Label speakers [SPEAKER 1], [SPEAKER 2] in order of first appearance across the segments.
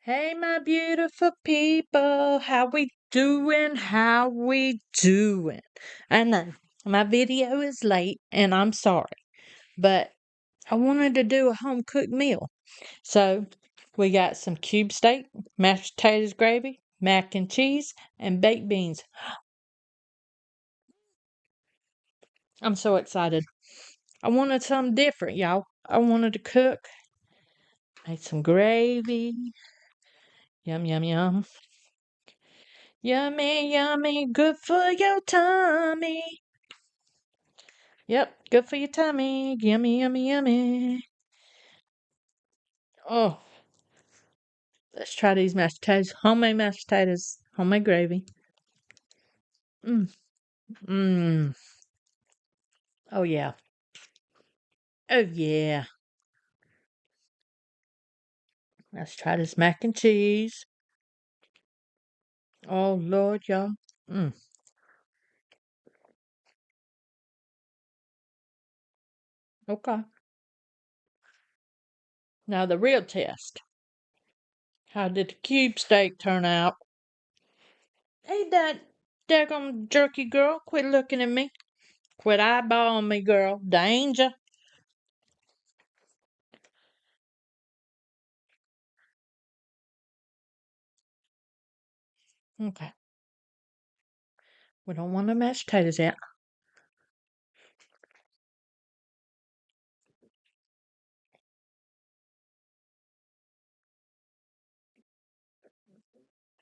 [SPEAKER 1] Hey, my beautiful people, how we doing? How we doing? I know my video is late and I'm sorry, but I wanted to do a home cooked meal. So we got some cube steak, mashed potatoes gravy, mac and cheese, and baked beans. I'm so excited. I wanted something different, y'all. I wanted to cook, made some gravy. Yum, yum, yum. Yummy, yummy, good for your tummy. Yep, good for your tummy. Yummy, yummy, yummy. Oh, let's try these mashed potatoes. Homemade mashed potatoes, homemade gravy. Mmm, mmm. Oh, yeah. Oh, yeah. Let's try this mac and cheese. Oh, Lord, y'all. Mmm, okay. Now, the real test. How did the cube steak turn out? Hey, that daggone jerky girl, quit looking at me. Quit eyeballing me, girl. Danger. Okay. We don't want the mashed potatoes yet.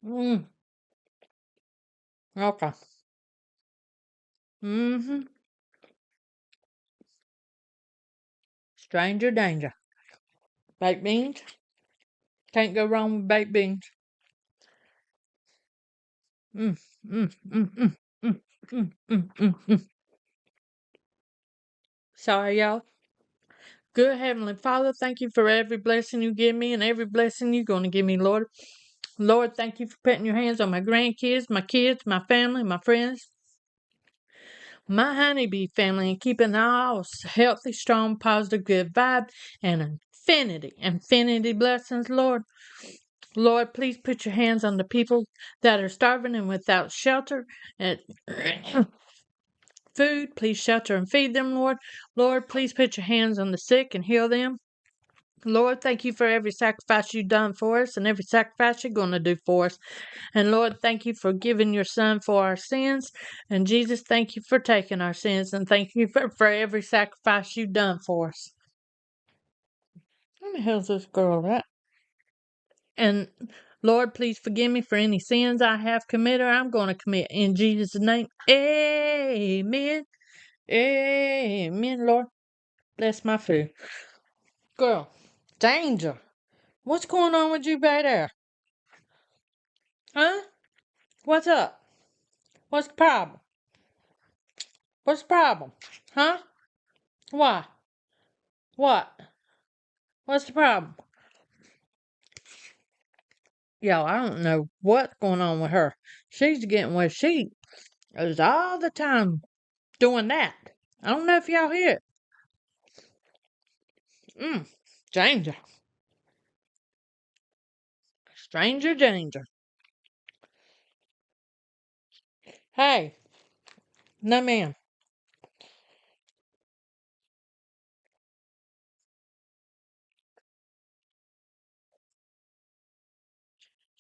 [SPEAKER 1] Mmm, okay. Mm-hmm. Stranger danger. Baked beans. Can't go wrong with baked beans. Mm, mm, mm, mm, mm, mm, mm, mm, mm. Sorry, y'all. Good Heavenly Father, thank you for every blessing you give me and every blessing you're going to give me, Lord. Lord, thank you for putting your hands on my grandkids, my kids, my family, my friends, my honeybee family, and keeping all healthy, strong, positive, good vibe and infinity blessings, Lord. Lord, please put your hands on the people that are starving and without shelter and food. Please shelter and feed them, Lord. Lord, please put your hands on the sick and heal them. Lord, thank you for every sacrifice you've done for us and every sacrifice you're going to do for us. And Lord, thank you for giving your son for our sins. And Jesus, thank you for taking our sins. And thank you for every sacrifice you've done for us. Where the hell's this girl at? And Lord, please forgive me for any sins I have committed or I'm going to commit. In Jesus' name, amen. Amen, Lord. Bless my food. Girl, danger. What's going on with you back there? Huh? What's up? What's the problem? What's the problem? Huh? Why? What? What's the problem? Yo, I don't know what's going on with her. She's getting where she is all the time doing that. I don't know if y'all hear it. Mm, danger. Stranger danger. Hey, no ma'am.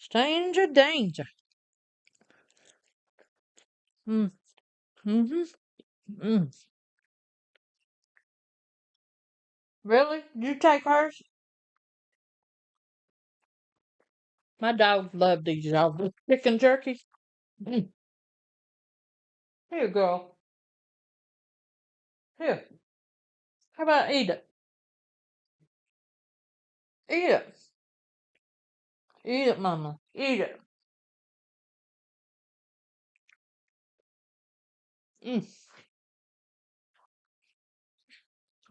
[SPEAKER 1] Stranger danger. Mm, mm-hmm. Mm. Really? You take hers? My dogs love these, y'all. The chicken jerky. Mm. Here, girl. Here. How about eat it? Eat it. Eat it, mama. Eat it. Mm.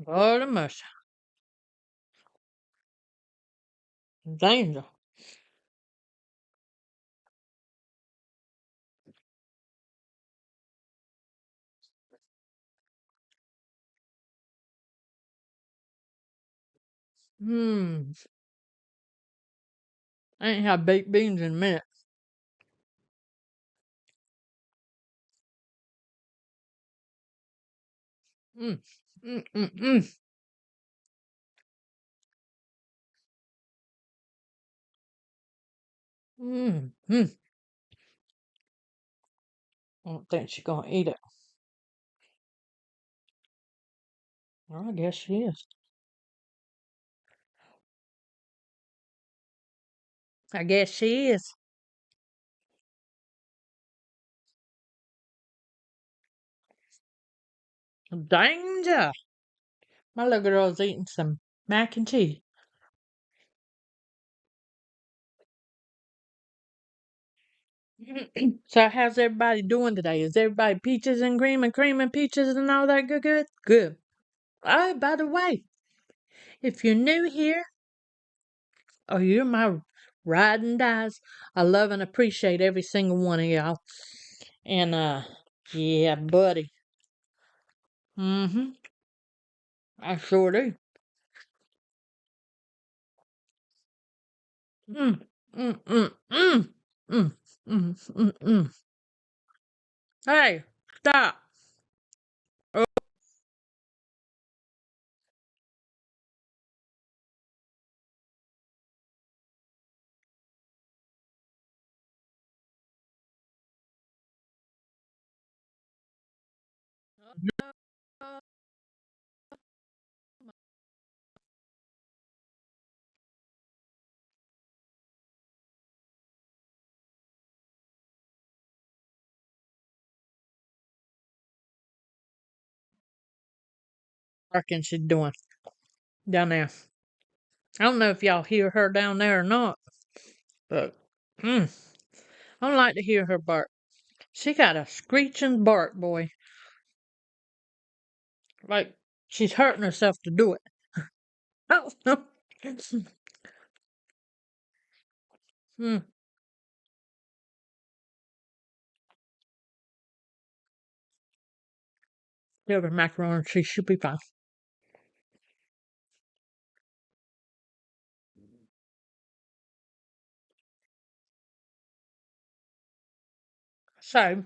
[SPEAKER 1] Lord of mercy. Danger. Hmm. I ain't had baked beans in a minute. Mm, mm, mm, mm. Mm. I don't think she's gonna eat it. Well, I guess she is. I guess she is. Danger! My little girl's eating some mac and cheese. So how's everybody doing today? Is everybody peaches and cream and peaches and all that good good? Good. Oh, by the way, if you're new here, or you're my ride and dies, I love and appreciate every single one of y'all. And yeah, buddy. Mm-hmm. I sure do. Mm, mm, mm, mm, mm, mm, mm, mm. Hey, stop. Oh, no. Barking she's doing down there. I don't know if y'all hear her down there or not, but mm, I don't like to hear her bark. She got a screeching bark, boy. Like she's hurting herself to do it. Oh, no. Mm, give her macaroni. She should be fine. So,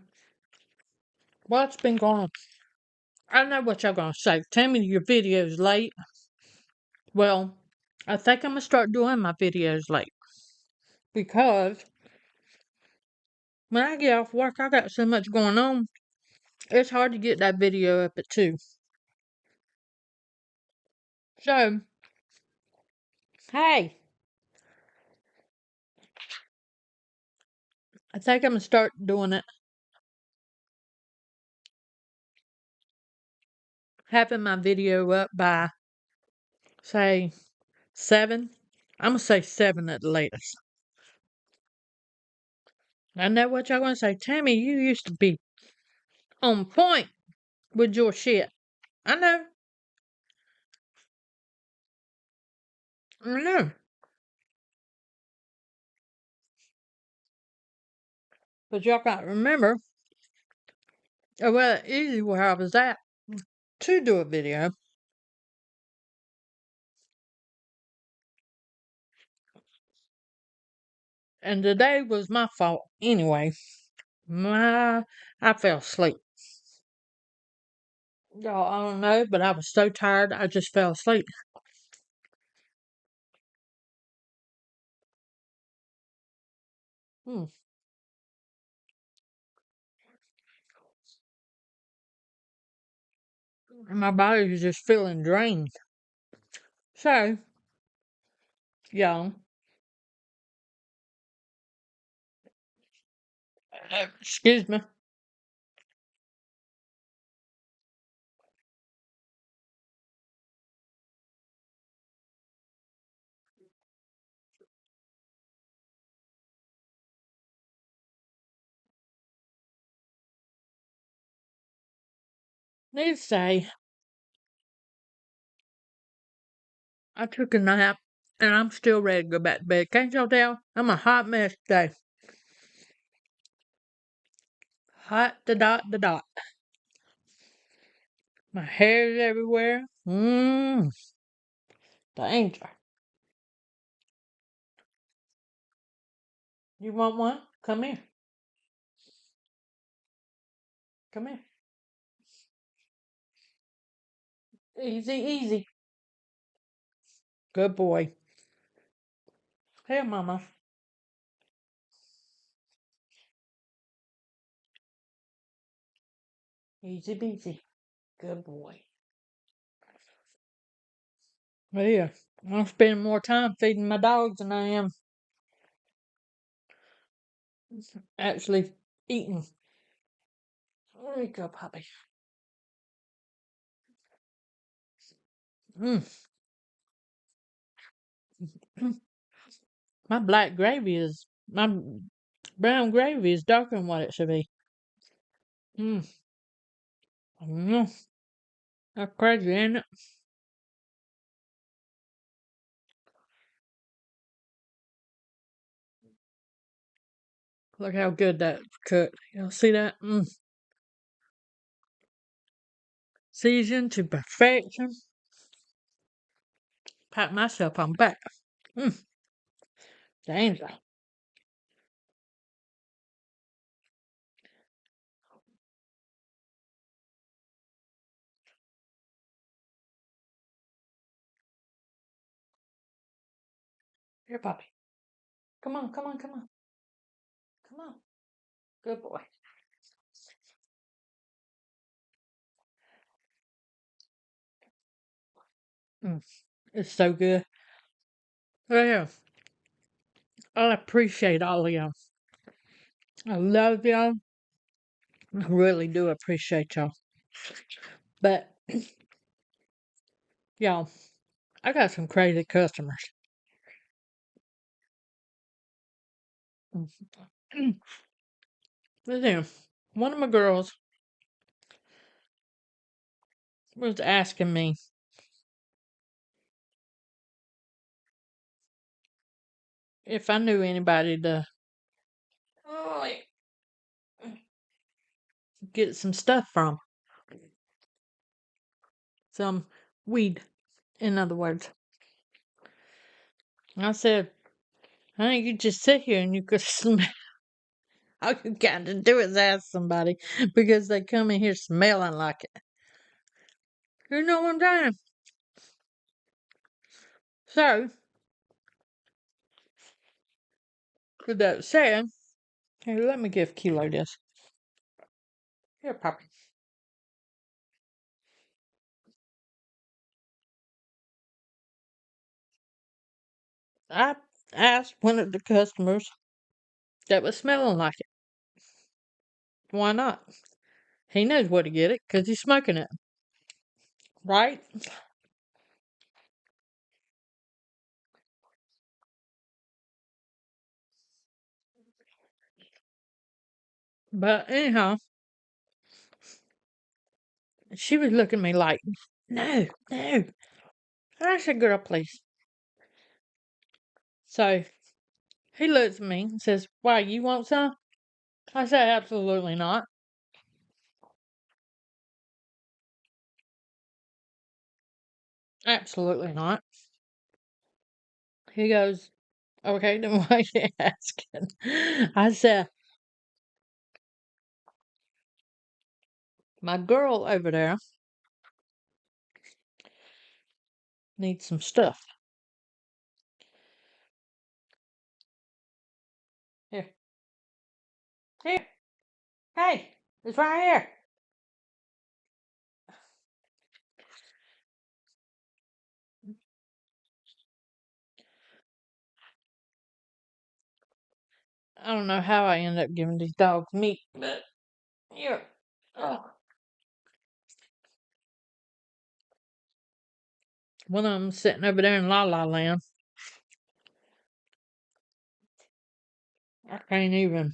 [SPEAKER 1] what's been going on? I know what y'all gonna say. Tell me your video's late. Well, I think I'm gonna start doing my videos late because when I get off work, I got so much going on. It's hard to get that video up at 2. So, hey, I think I'm gonna start doing it, having my video up by, say, 7. I'm gonna say 7 at the latest. I know what y'all gonna say. Tammy, you used to be on point with your shit. I know. I know. But y'all got to remember, well, easy where I was at to do a video. And today was my fault anyway. I fell asleep. Y'all, I don't know, but I was so tired I just fell asleep. Hmm. And my body was just feeling drained. So, y'all, excuse me. Need to say, I took a nap and I'm still ready to go back to bed. Can't y'all tell? I'm a hot mess today. Hot the dot the dot. My hair's everywhere. Danger. You want one? Come here. Come here. Easy, easy. Good boy. Here, Mama. Easy peasy. Good boy. Well, yeah. I'm spending more time feeding my dogs than I am actually eating. There you go, puppy. Mm. My black gravy is my brown gravy is darker than what it should be. Mm. Mm. That's crazy, ain't it? Look how good that's cooked. Y'all see that? Mm. Seasoned to perfection. Pat myself on the back. Mm. Danger. Here, puppy. Come on, come on, come on. Come on. Good boy. Mm. It's so good. Oh, yeah. I appreciate all of y'all. I love y'all. I really do appreciate y'all. But, y'all, I got some crazy customers. Listen, one of my girls was asking me if I knew anybody to get some stuff from. Some weed, in other words. I said, honey, you just sit here and you could smell. All you got to do is ask somebody because they come in here smelling like it. You know what I'm saying? So, with that said, hey, let me give Kilo this. Here, Poppy. I asked one of the customers that was smelling like it. Why not? He knows where to get it because he's smoking it. Right? But anyhow, she was looking at me like, no, no. And I said, girl, please. So he looks at me and says, why, you want some? I said, absolutely not. Absolutely not. He goes, okay, then why are you asking? I said, my girl over there needs some stuff. Here, here, hey, it's right here. I don't know how I end up giving these dogs meat, but here. Oh. One of them's sitting over there in La La Land. I can't even.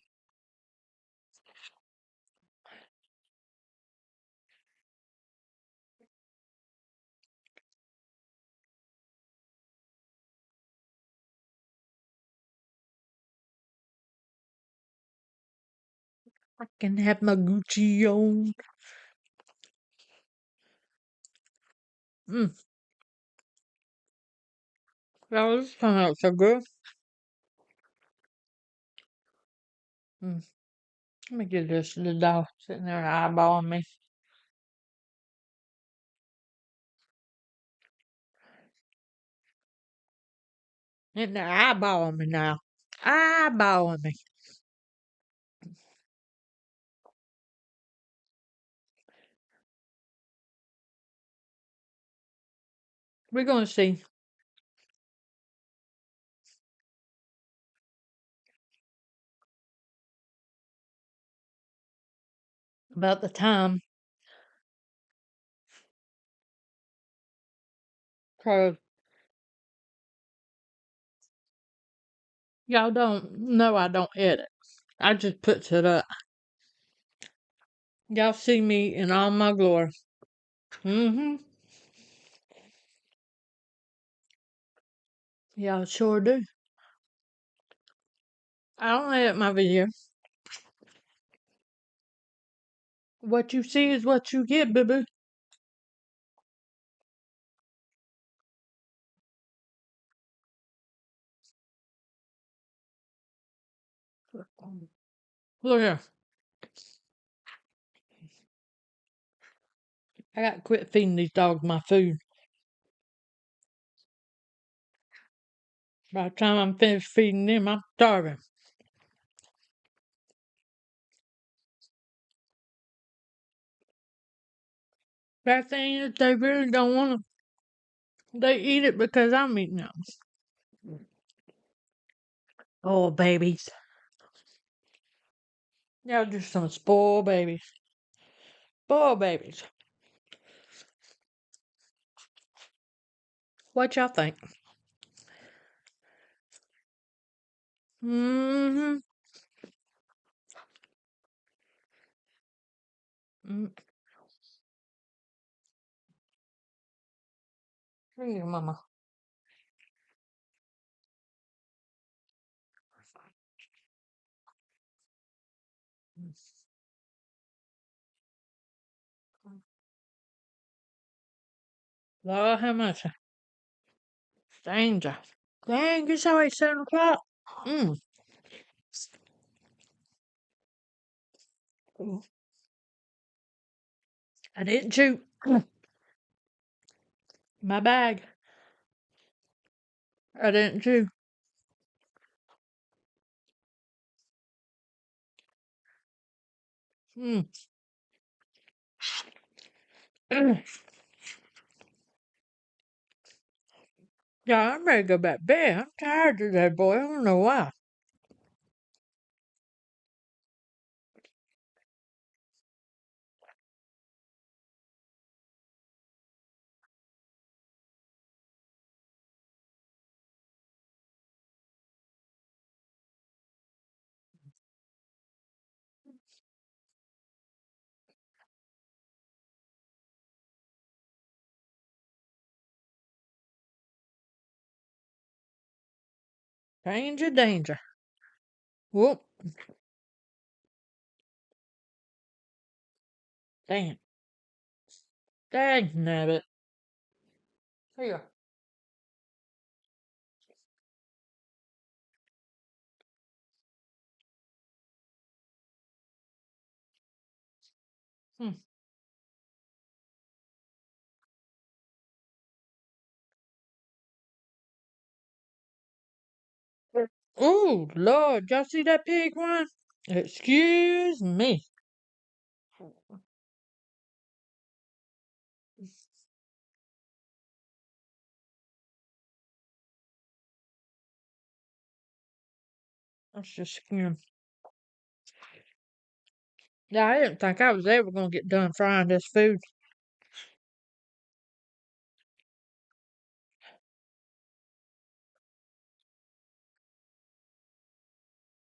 [SPEAKER 1] I can have my Gucci on. Mm. Oh, this turned out so good. Mm. Let me get this little dog sitting there eyeballing me. Sitting there eyeballing me now. Eyeballing me. We're going to see about the time. 'Cause y'all don't know I don't edit. I just puts it up. Y'all see me in all my glory. Mm-hmm. Y'all sure do. I don't edit my video. What you see is what you get, boo-boo. Look here. I got to quit feeding these dogs my food. By the time I'm finished feeding them, I'm starving. That thing is, they really don't want to. They eat it because I'm eating them. Oh, babies. Y'all just some spoiled babies. Spoiled babies. What y'all think? Mm-hmm. Mm. Here, mama. Lord have mercy. Danger. Dang, it's already 7 o'clock. Mm. I didn't chew my bag. I didn't chew. Mm. Yeah, I'm ready to go back to bed. I'm tired today, boy. I don't know why. Danger, danger. Whoop. Damn. Dang nabbit. Here. Hmm. Oh, Lord. Y'all see that pig one? Excuse me. That's just skin. Yeah, I didn't think I was ever going to get done frying this food.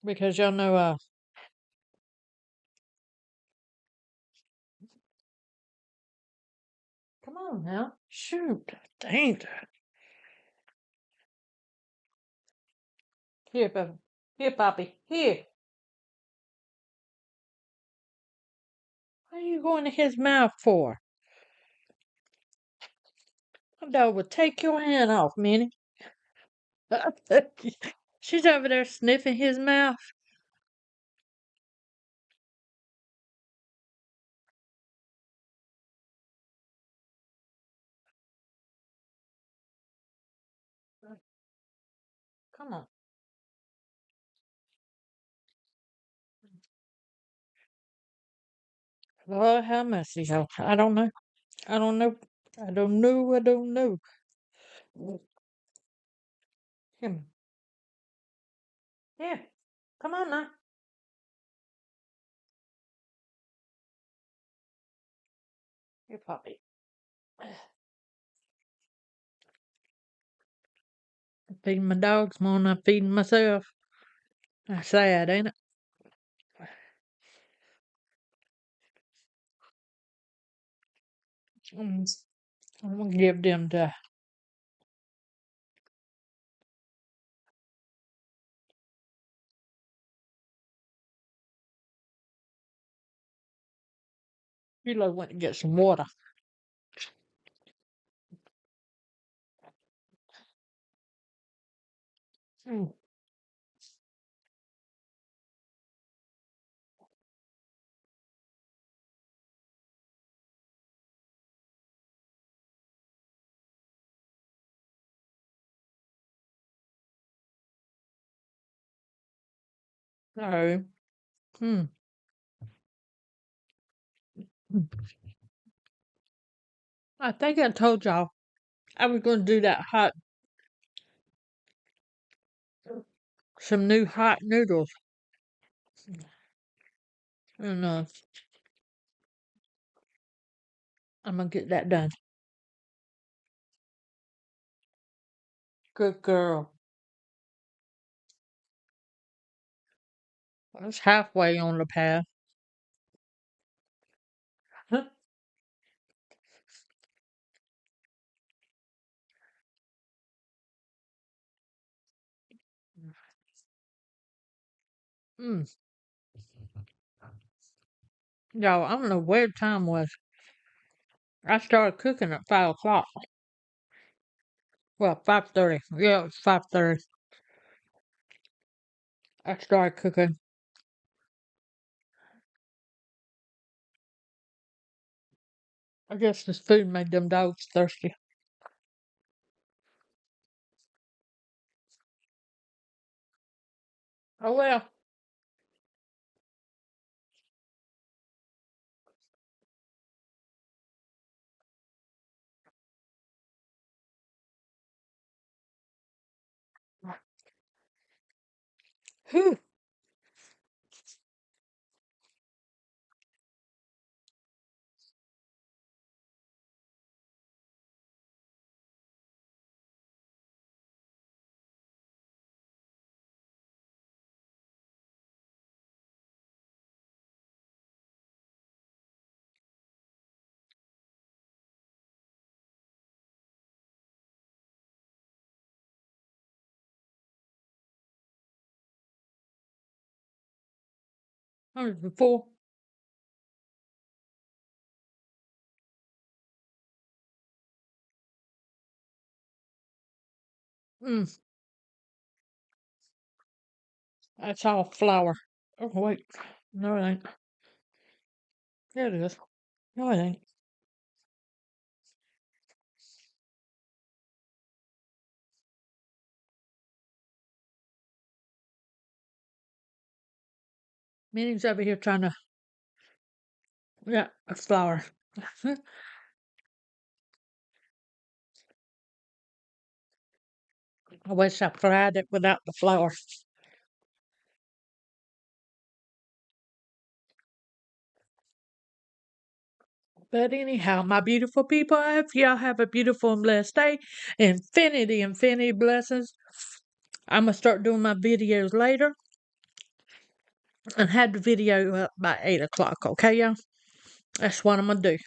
[SPEAKER 1] Because y'all know, come on now. Shoot. Danger. Here, Papa. Here, Poppy. Here. What are you going to his mouth for? My dog would take your hand off, Minnie. She's over there sniffing his mouth. Come on. Lord have mercy, y'all. I don't know. I don't know. I don't know. I don't know. Come here. Come on now. Here, puppy. I'm feeding my dogs more than I'm feeding myself. That's sad, ain't it? Mm, I'm gonna give them to Philo went to get some water. Mm, so, mm, mm. I think I told y'all I was gonna do that some new hot noodles. And I'm gonna get that done. Good girl. I was halfway on the path. Mm. Y'all, I don't know where the time was. I started cooking at 5 o'clock. Well, 5:30. Yeah, it was 5:30. I started cooking. I guess this food made them dogs thirsty. Oh well. Whew. I was before. Mm, that's all flour. Oh wait. No, it ain't. Yeah, it is. No, it ain't. Minnie's over here trying to. Yeah, it's flour. I wish I fried it without the flour. But anyhow, my beautiful people, I hope y'all have a beautiful and blessed day. Infinity blessings. I'm going to start doing my videos later and have the video up by 8 o'clock, okay, y'all? That's what I'm going to do.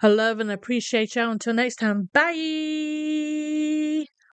[SPEAKER 1] I love and appreciate y'all. Until next time, bye!